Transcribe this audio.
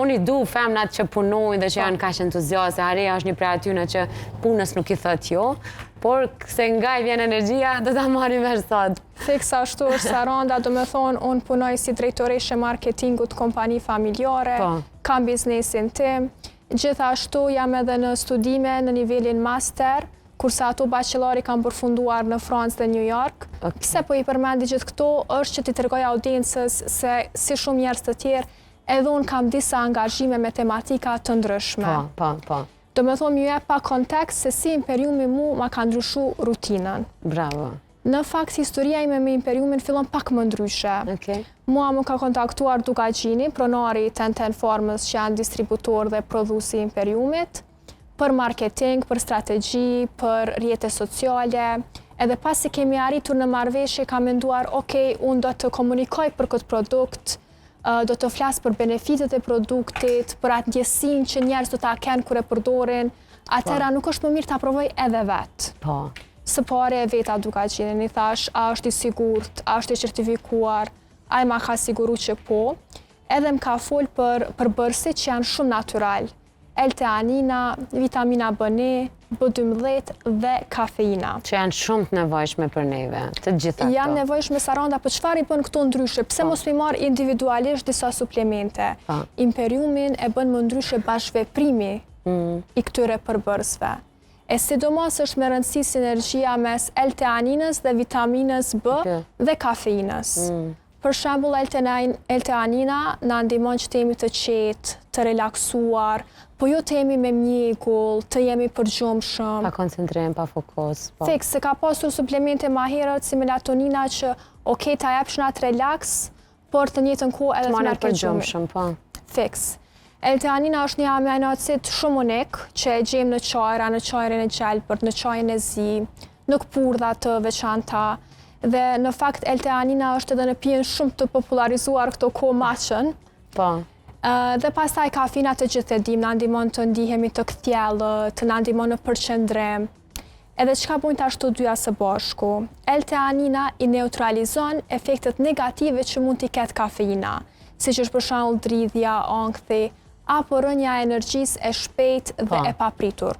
Unë i du femnat që punojnë dhe që janë kaq entuziaste. Hareja është një prej atyne që punës nuk i thët jo, por se nga i vjen energjia, do ta marrim vesh sot. Fiksa ashtu është Saranda, do me thonë, unë punoj si drejtoreshe marketingut kompani familjare, kam biznesin tim, gjithashtu jam edhe në studime në nivelin master, kurse ato bachelori kam përfunduar në Francë dhe New York. Pse po i përmendi gjithë këto është që t'i tregoj audiencës se si shumë njerëz të tjerë, edhe unë kam disa angazhime me tematika të ndryshme. Do me thonë ju jep pa kontekst se si Imperiumi mu ma ka ndryshu rutinën. Bravo. Në fakt, historia ime me Imperiumin fillon pak më ndryshe. Mua më ka kontaktuar Duka Gjini, pronari Ten Farmers që janë distributor dhe prodhuesi i Imperiumit, për marketing, për strategji, për rrjete sociale, edhe pasi kemi arritur në marrëveshje kam menduar, unë do të komunikoj për këtë produkt, do të flasë për benefitet e produktit, për atë ndjesinë që njerëz do ta kenë kur e përdorin, atëra nuk është më mirë ta provoj edhe vetë. Së pare e veta Duka Gjinin, i thash, a është i sigurt, a është i certifikuar, a i ma ka siguru që po, edhe më ka fol për bërësit që janë shumë natural, L-teanina, vitamina B1, B12 dhe kafeina. Që janë shumë të nevojshme për neve, të gjitha këto. Janë nevojshme Saranda, për çfarë i bën këto ndryshe? Pse mos mi marr individualisht disa suplemente? Imperiumin e bën më ndryshe bashkëveprimi i këtyre përbërësve. E sidomos është me rëndësi sinergjia mes L-teaninës dhe vitaminës B dhe kafeinës. Për shembull, L-teanina na ndihmon që të jemi të qetë, të relaksuar, po jo të jemi me mjegull, të jemi përgjumshëm. Pa koncentrim, pa fokus. Fiks, se ka pasur suplemente ma herët si melatonina që ta jepsh atë relaks, por të njëjtën kohë edhe të merr përgjumshëm. Fiks. L-teanina është një amino acid shumë unik që e gjejmë në çajra, në çajrin e gjelbërt, në çajin e zi, në këpurdha të veçanta. Dhe në fakt L-teanina është edhe në pijen shumë të popularizuar këto kohë matchen. Dhe pastaj kafeina të gjithë e dim, na ndihmon të ndihemi të kthjellët, na ndihmon në përqendrim. Edhe çka bojnë ashtu dyja së bashku? L-teanina i neutralizon efektet negative që mund t'i ketë kafeina, siç është për shembull dridhja, ankthi, apo rënja e energjisë e shpejtë dhe e papritur.